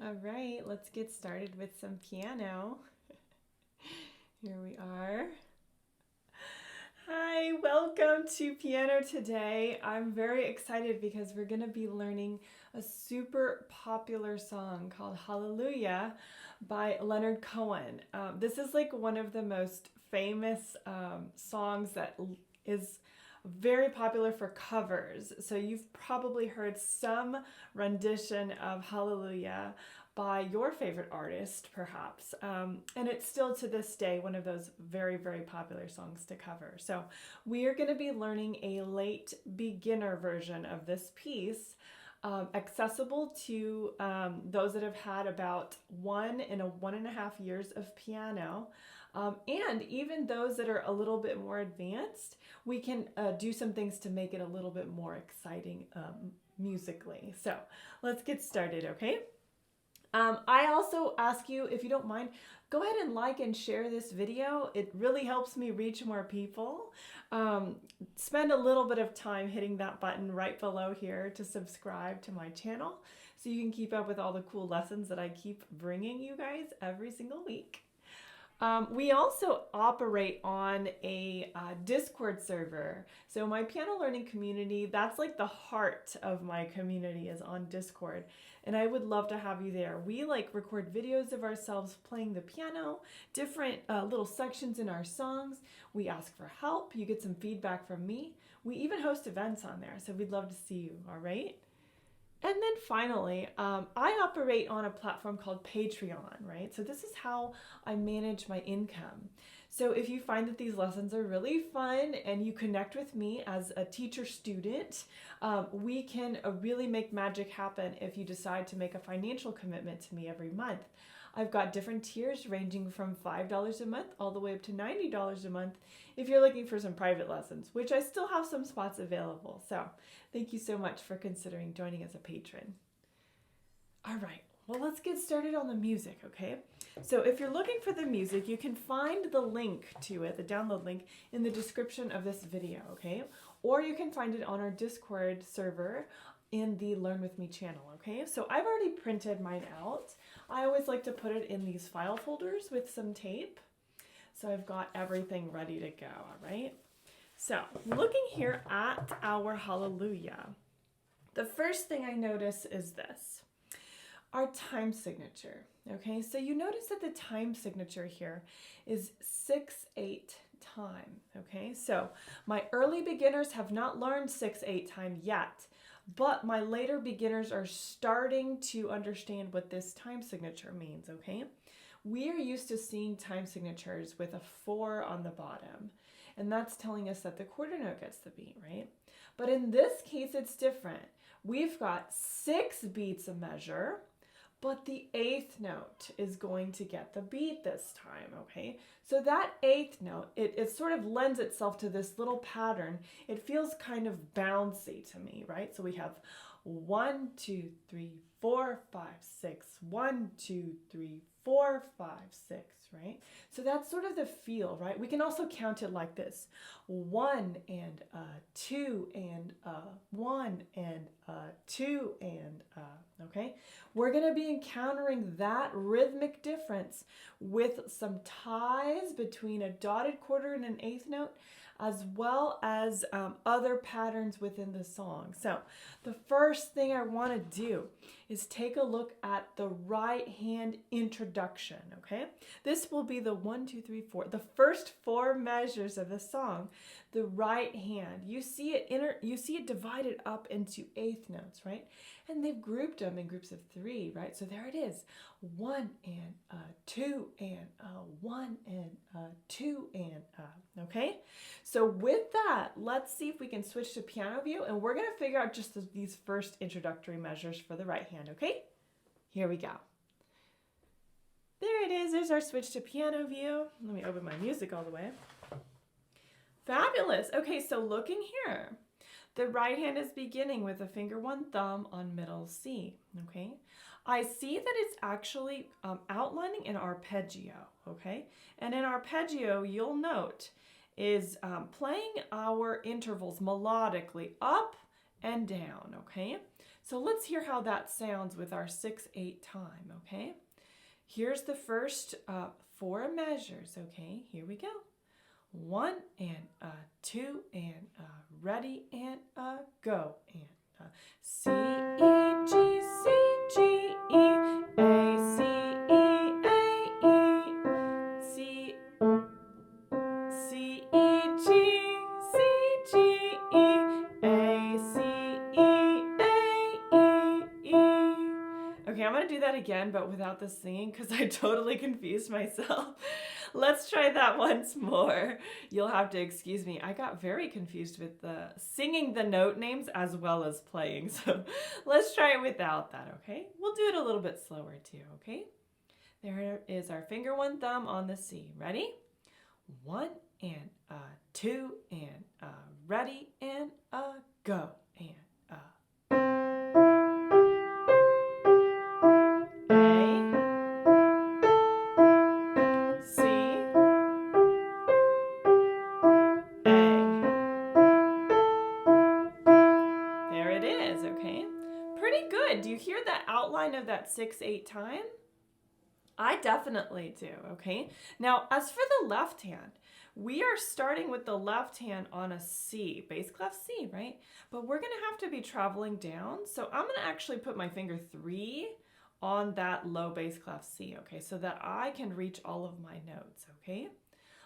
All right, let's get started with some piano. Here we are. Hi, welcome to Piano Today. I'm very excited because we're going to be learning a super popular song called Hallelujah by Leonard Cohen. This is like one of the most famous songs that is very popular for covers. So you've probably heard some rendition of Hallelujah by your favorite artist, perhaps. And it's still to this day one of those very, very popular songs to cover. So we are going to be learning a late beginner version of this piece, accessible to those that have had about 1.5 years of piano. And even those that are a little bit more advanced, we can do some things to make it a little bit more exciting musically. So let's get started, okay? I also ask you, if you don't mind, go ahead and like and share this video. It really helps me reach more people. Spend a little bit of time hitting that button right below here to subscribe to my channel so you can keep up with all the cool lessons that I keep bringing you guys every single week. We also operate on a Discord server. So my piano learning community, that's like the heart of my community, is on Discord. And I would love to have you there. We record videos of ourselves playing the piano, different little sections in our songs. We ask for help. You get some feedback from me. We even host events on there. So we'd love to see you, all right? And then finally, I operate on a platform called Patreon, right? So this is how I manage my income. So if you find that these lessons are really fun and you connect with me as a teacher-student, we can really make magic happen if you decide to make a financial commitment to me every month. I've got different tiers ranging from $5 a month all the way up to $90 a month if you're looking for some private lessons, which I still have some spots available. So thank you so much for considering joining as a patron. All right, well, let's get started on the music, okay? So if you're looking for the music, you can find the link to it, the download link, in the description of this video, okay? Or you can find it on our Discord server in the Learn With Me channel, okay? So I've already printed mine out. I always like to put it in these file folders with some tape. So I've got everything ready to go, all right? So looking here at our Hallelujah, the first thing I notice is this, our time signature, okay? So you notice that the time signature here is 6/8 time, okay? So my early beginners have not learned 6/8 time yet, but my later beginners are starting to understand what this time signature means, okay? We are used to seeing time signatures with a 4 on the bottom, and that's telling us that the quarter note gets the beat, right? But in this case, it's different. We've got 6 beats a measure, but the 8th note is going to get the beat this time, okay? So that 8th note, it sort of lends itself to this little pattern. It feels kind of bouncy to me, right? So we have 1, 2, 3, 4, 5, 6, 1, 2, 3, 4, 5, 6, right? So that's sort of the feel, right? We can also count it like this: 1 and 2 and 1 and 2 and okay? We're going to be encountering that rhythmic difference with some ties between a dotted quarter and an 8th note, as well as other patterns within the song. So the first thing I want to do is take a look at the right hand introduction, okay? This will be the 1, 2, 3, 4, the first 4 measures of the song. The right hand, you see it divided up into 8th notes, right? And they've grouped them in groups of 3, right? So there it is, 1 and 2 and 1 and 2 and okay? So with that, let's see if we can switch to piano view, and we're gonna figure out just these first introductory measures for the right hand, okay? Here we go. There it is, there's our switch to piano view. Let me open my music all the way. Fabulous. Okay, so looking here, the right hand is beginning with a finger 1 thumb on middle C, okay? I see that it's actually outlining an arpeggio, okay? And an arpeggio, you'll note, is playing our intervals melodically up and down, okay? So let's hear how that sounds with our 6/8 time, okay? Here's the first 4 measures, okay? Here we go. 1 and 2 and ready and go and C, E, G, C, G, E, A, C, E, A, E, C, C, E, G, C, G, E, A, C, E, A, E, E. Okay, I'm going to do that again, but without the singing because I totally confused myself. Let's try that once more. You'll have to excuse me. I got very confused with the singing the note names as well as playing. So let's try it without that, okay? We'll do it a little bit slower too, okay? There is our finger 1 thumb on the C. Ready? 1 and 2 and ready and go and do you hear the outline of that 6/8 time? I definitely do, okay? Now, as for the left hand, we are starting with the left hand on a C, bass clef C, right? But we're gonna have to be traveling down. So I'm gonna actually put my finger 3 on that low bass clef C, okay? So that I can reach all of my notes, okay?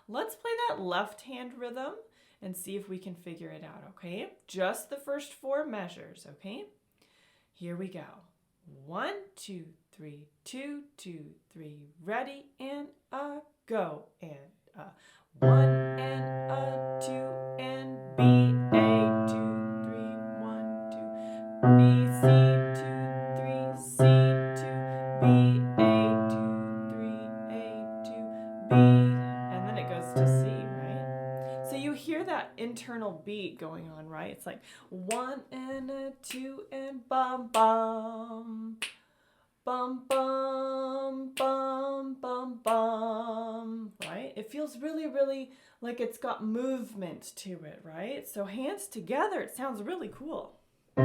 Let's play that left hand rhythm and see if we can figure it out, okay? Just the first 4 measures, okay? Here we go. 1, 2, 3, 2, 2, 3, ready and go and 1 and 2 and B, A, 2, 3, 1, 2, B, C, 2, 3, C, 2, B, A, 2, 3, A, 2, B, and then it goes to C, right? So you hear that internal beat going on, right? It's like 1 and 2 and bum bum. Bum, bum, bum, bum, bum, right? It feels really, really like it's got movement to it, right? So hands together, it sounds really cool. Right,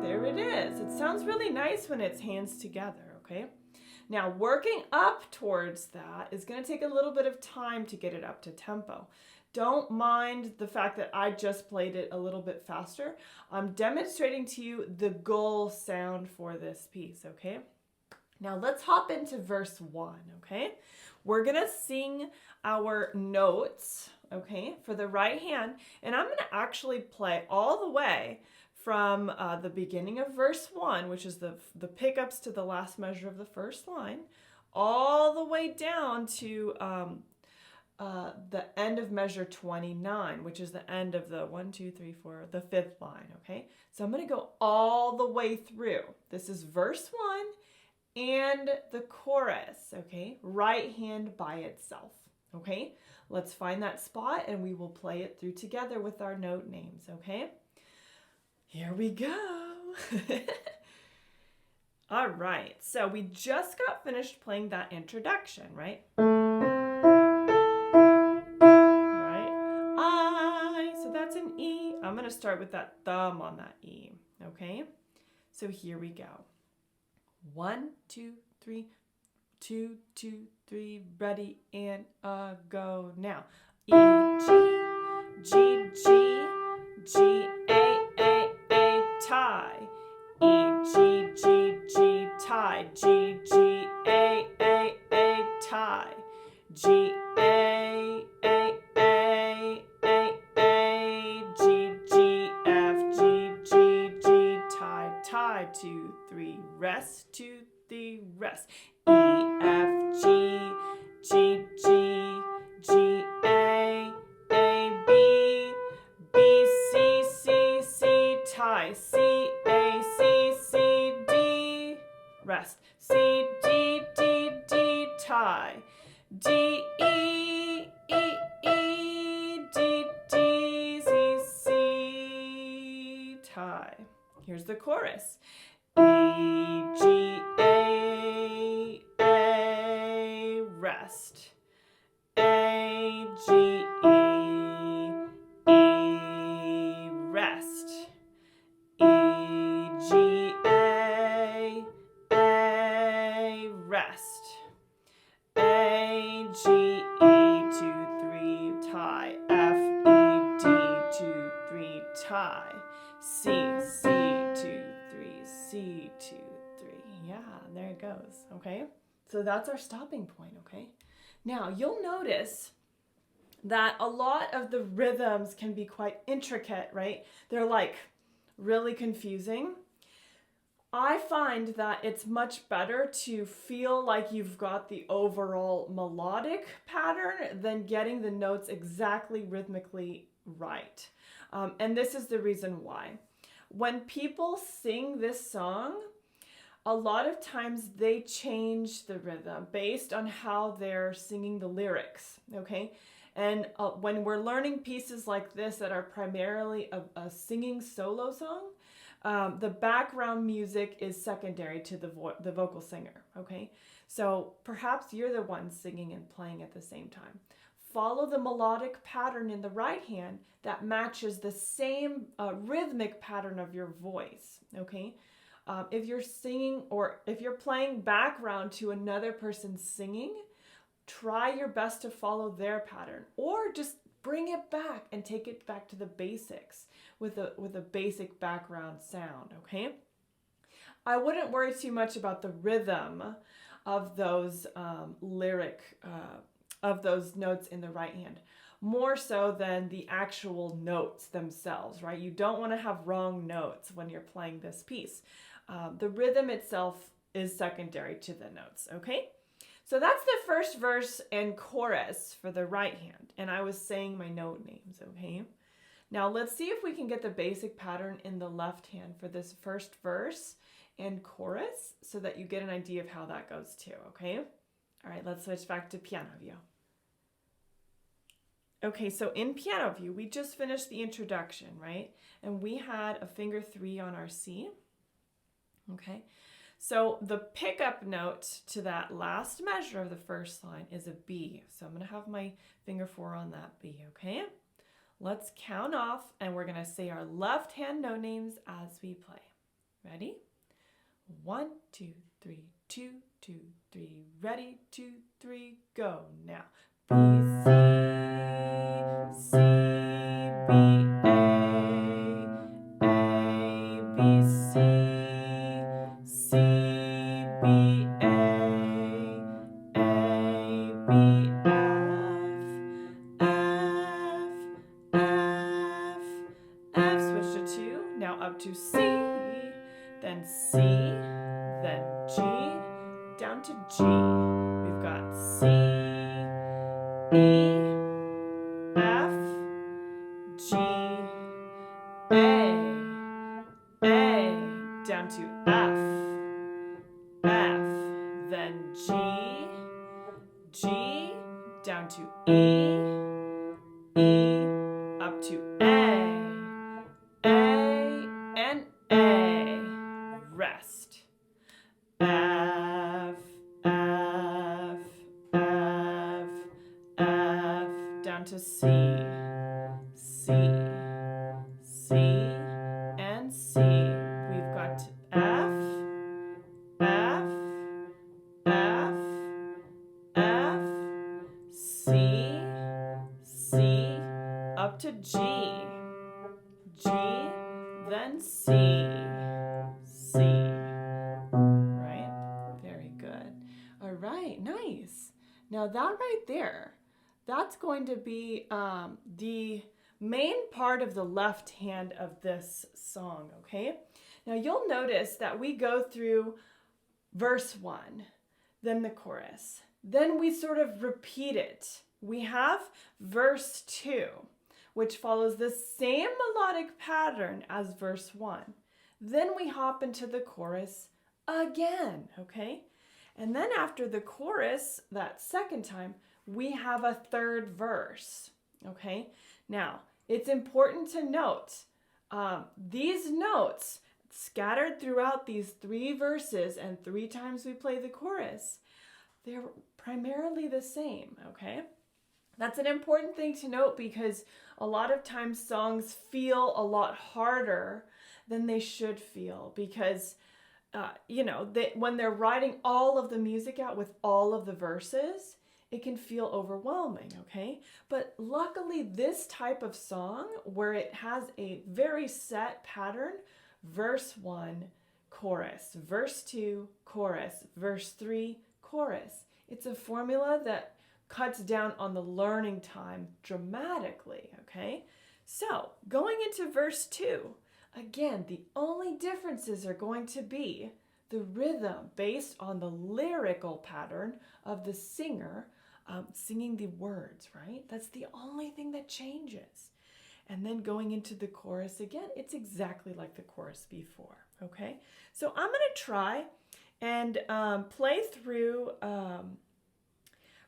there it is. It sounds really nice when it's hands together, okay? Now, working up towards that is going to take a little bit of time to get it up to tempo. Don't mind the fact that I just played it a little bit faster. I'm demonstrating to you the goal sound for this piece, okay? Now, let's hop into verse 1, okay? We're going to sing our notes, okay, for the right hand, and I'm going to actually play all the way from the beginning of verse 1, which is the pickups to the last measure of the first line, all the way down to the end of measure 29, which is the end of the 1, 2, 3, 4, the 5th line, okay? So I'm going to go all the way through. This is verse 1 and the chorus, okay? Right hand by itself, okay? Let's find that spot and we will play it through together with our note names, okay? Here we go. All right, so we just got finished playing that introduction, right? Right, I, so that's an E. I'm gonna start with that thumb on that E, okay? So here we go. 1, 2, 3, 2, 2, 3, ready and go now. E, G, G, G, G, A, tie. E, G, G, G, tie. G, G, A, tie. G, A, G, G, F, G, G, G, tie, tie. 2, 3, rest, 2, 3, rest. E, F, G, G, G, G, A, B, B, C, C, C, tie. C, A, C, C, D, rest. C, D, D, D, tie. D, E, E, E, D, D, C, C, tie. Here's the chorus. E, G, A, rest. A, G, E, rest. E, G, A, rest. A, G, E, 2, 3, tie. F, E, D, 2, 3, tie. C, C, 2, 3, C, 2, 3. Yeah, there it goes, okay? So that's our stopping point, okay? Now, you'll notice that a lot of the rhythms can be quite intricate, right? They're like really confusing. I find that it's much better to feel like you've got the overall melodic pattern than getting the notes exactly rhythmically right. And this is the reason why. When people sing this song, a lot of times they change the rhythm based on how they're singing the lyrics, okay? And when we're learning pieces like this that are primarily a singing solo song, the background music is secondary to the vocal singer, okay? So perhaps you're the one singing and playing at the same time. Follow the melodic pattern in the right hand that matches the same rhythmic pattern of your voice, okay? If you're singing or if you're playing background to another person singing, try your best to follow their pattern, or just bring it back and take it back to the basics with a basic background sound, okay? I wouldn't worry too much about the rhythm of those of those notes in the right hand, more so than the actual notes themselves, right? You don't want to have wrong notes when you're playing this piece. The rhythm itself is secondary to the notes, okay? So that's the first verse and chorus for the right hand, and I was saying my note names, okay? Now let's see if we can get the basic pattern in the left hand for this first verse and chorus so that you get an idea of how that goes too, okay? All right, let's switch back to piano view. Okay, so in piano view, we just finished the introduction, right? And we had a finger 3 on our C, okay? So the pickup note to that last measure of the first line is a B. So I'm going to have my finger 4 on that B, okay? Let's count off, and we're going to say our left hand note names as we play. Ready? 1, 2, 3, 2, 2, 3. Ready? 2, 3, go. Now. B, C, C, B, A, B, C, C, B, A, B, F, F, switch to 2, now up to C, then C, then G, down to G. We've got C, E, F, G, A, down to F, then G, down to E, up to A, and A, rest. F, F, F, F, down to C, and C. We've got F, F, C, up to G, then C. Right? Very good. All right, nice. Now that right there, that's going to be the main part of the left hand of this song, okay? Now you'll notice that we go through verse 1, then the chorus. Then we sort of repeat it. We have verse 2, which follows the same melodic pattern as verse 1. Then we hop into the chorus again, okay? And then after the chorus, that second time, we have a third verse, okay? Now, it's important to note, these notes scattered throughout these 3 verses and 3 times we play the chorus, they're primarily the same, okay? That's an important thing to note because a lot of times songs feel a lot harder than they should feel because, when they're writing all of the music out with all of the verses, it can feel overwhelming, okay? But luckily, this type of song where it has a very set pattern, verse 1, chorus, verse 2, chorus, verse 3, chorus. It's a formula that cuts down on the learning time dramatically, okay? So, going into verse 2, again, the only differences are going to be the rhythm based on the lyrical pattern of the singer singing the words, right? That's the only thing that changes. And then going into the chorus again, it's exactly like the chorus before, okay? So I'm going to try and play through,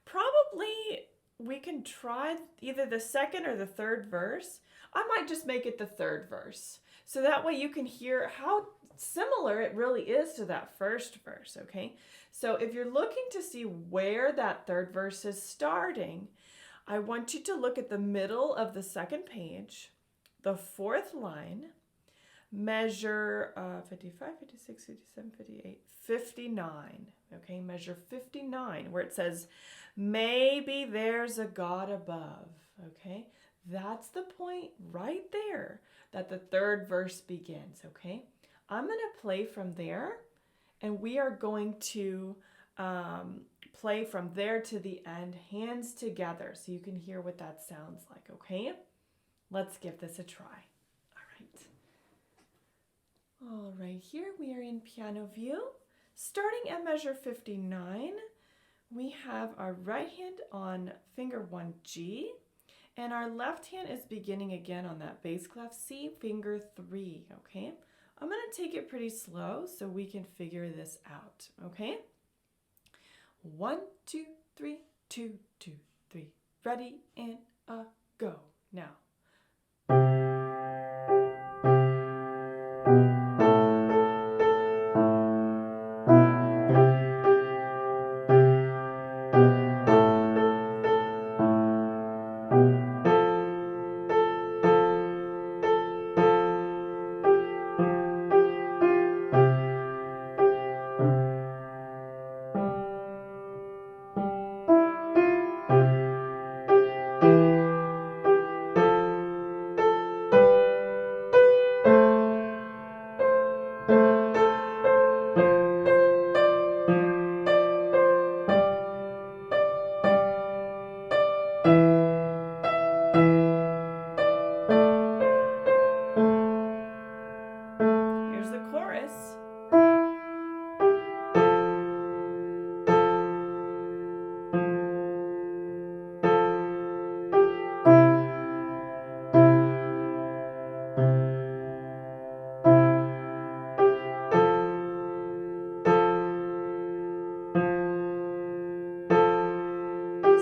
probably we can try either the second or the third verse. I might just make it the third verse. So that way you can hear how similar it really is to that first verse, okay? So if you're looking to see where that third verse is starting, I want you to look at the middle of the second page, the fourth line, measure 55, 56, 57, 58, 59, okay? Measure 59, where it says, maybe there's a God above, okay? That's the point right there that the third verse begins, okay? I'm going to play from there, and we are going to play from there to the end, hands together, so you can hear what that sounds like, okay? Let's give this a try. All right, here we are in piano view. Starting at measure 59, we have our right hand on finger 1 G, and our left hand is beginning again on that bass clef C, finger 3, okay? I'm going to take it pretty slow so we can figure this out, okay? 1, 2, 3, 2, 2, 3. Ready and go. Now. Here's the chorus.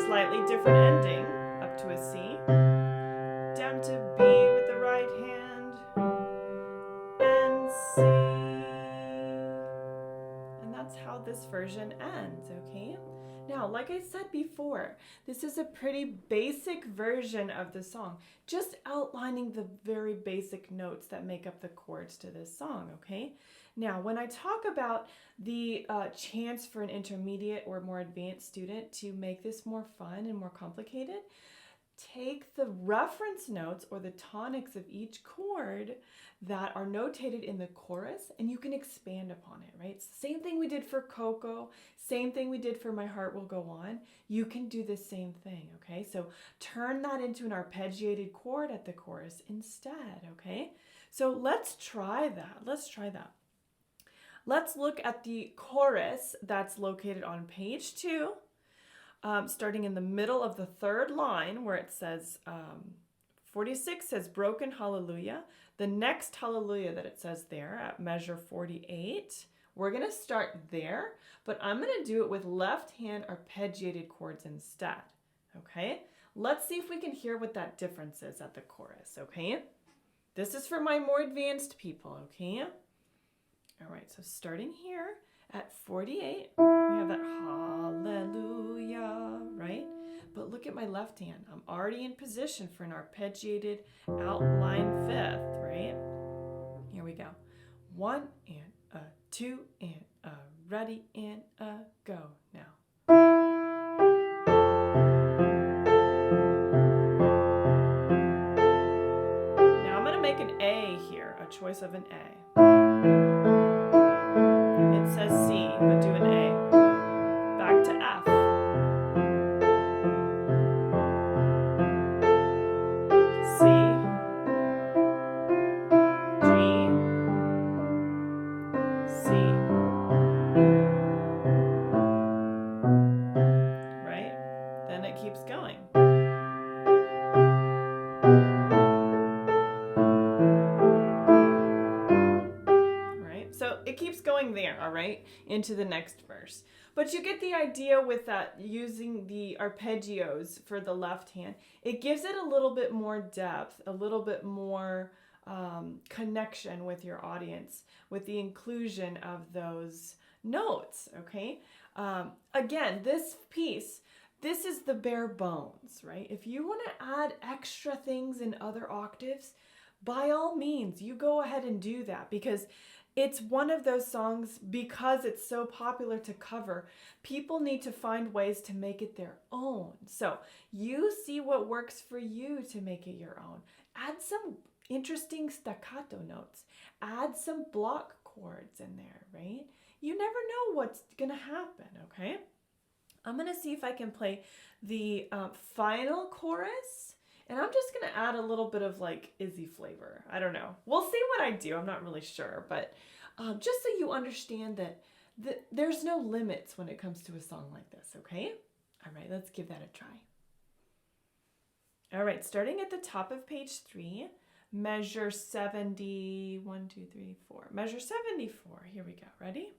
Slightly different ending, up to a C, down to B with the right hand, and C. And that's how this version ends, okay? Now, like I said before, this is a pretty basic version of the song, just outlining the very basic notes that make up the chords to this song, okay? Now, when I talk about the chance for an intermediate or more advanced student to make this more fun and more complicated, take the reference notes or the tonics of each chord that are notated in the chorus and you can expand upon it, right? Same thing we did for Coco, same thing we did for My Heart Will Go On. You can do the same thing, okay? So turn that into an arpeggiated chord at the chorus instead, okay? So let's try that. Let's look at the chorus that's located on page 2. Starting in the middle of the third line where it says 46 says broken hallelujah. The next hallelujah that it says there at measure 48, we're going to start there, but I'm going to do it with left hand arpeggiated chords instead, okay? Let's see if we can hear what that difference is at the chorus, okay? This is for my more advanced people, okay? All right, so starting here At 48, we have that hallelujah, right? But look at my left hand. I'm already in position for an arpeggiated outline fifth, right? Here we go. 1 and a 2 and a ready and a go now. Now I'm going to make an A here, a choice of an A. It says C, but do an A. Back to F. C, G, C, right? Then it keeps going. Right? So it keeps going there, all right, into the next verse. But you get the idea with that, using the arpeggios for the left hand. It gives it a little bit more depth, a little bit more connection with your audience, with the inclusion of those notes, okay? Again, this piece, this is the bare bones, right? If you want to add extra things in other octaves, by all means, you go ahead and do that, because it's one of those songs, because it's so popular to cover, people need to find ways to make it their own. So you see what works for you to make it your own. Add some interesting staccato notes. Add some block chords in there, right? You never know what's going to happen, okay? I'm going to see if I can play the final chorus. And I'm just going to add a little bit of like Izzy flavor. I don't know. We'll see what I do. I'm not really sure. But just so you understand that there's no limits when it comes to a song like this, okay? All right, let's give that a try. All right, starting at the top of page 3, measure 70, 1, 2, 3, 4. Measure 74. Here we go. Ready?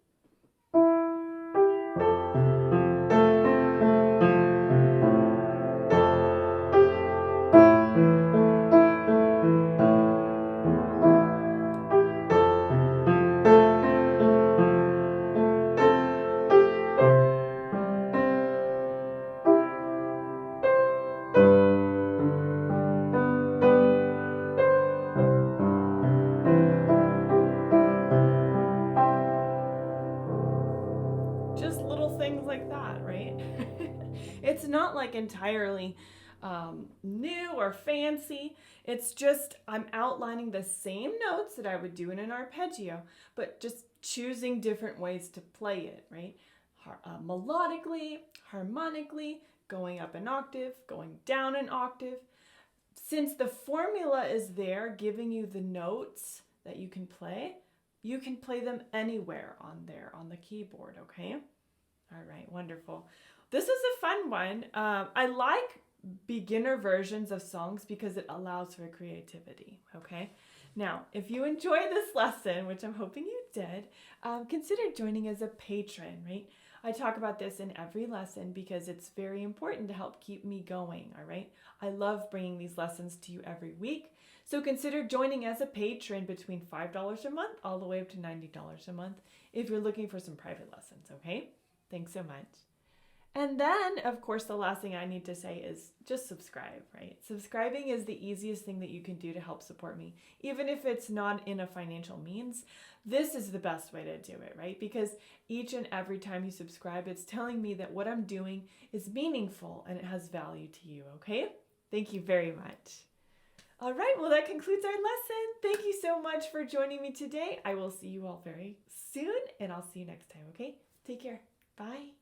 Just little things like that, right? It's not like entirely new or fancy. It's just I'm outlining the same notes that I would do in an arpeggio, but just choosing different ways to play it, right? Melodically, harmonically, going up an octave, going down an octave. Since the formula is there, giving you the notes that you can play them anywhere on there on the keyboard, okay? All right, wonderful. This is a fun one. I like beginner versions of songs because it allows for creativity, okay? Now, if you enjoy this lesson, which I'm hoping you did, consider joining as a patron, right? I talk about this in every lesson because it's very important to help keep me going, all right? I love bringing these lessons to you every week. So consider joining as a patron between $5 a month all the way up to $90 a month if you're looking for some private lessons, okay? Thanks so much. And then, of course, the last thing I need to say is just subscribe, right? Subscribing is the easiest thing that you can do to help support me. Even if it's not in a financial means, this is the best way to do it, right? Because each and every time you subscribe, it's telling me that what I'm doing is meaningful and it has value to you, okay? Thank you very much. All right, well, that concludes our lesson. Thank you so much for joining me today. I will see you all very soon, and I'll see you next time, okay? Take care. Bye.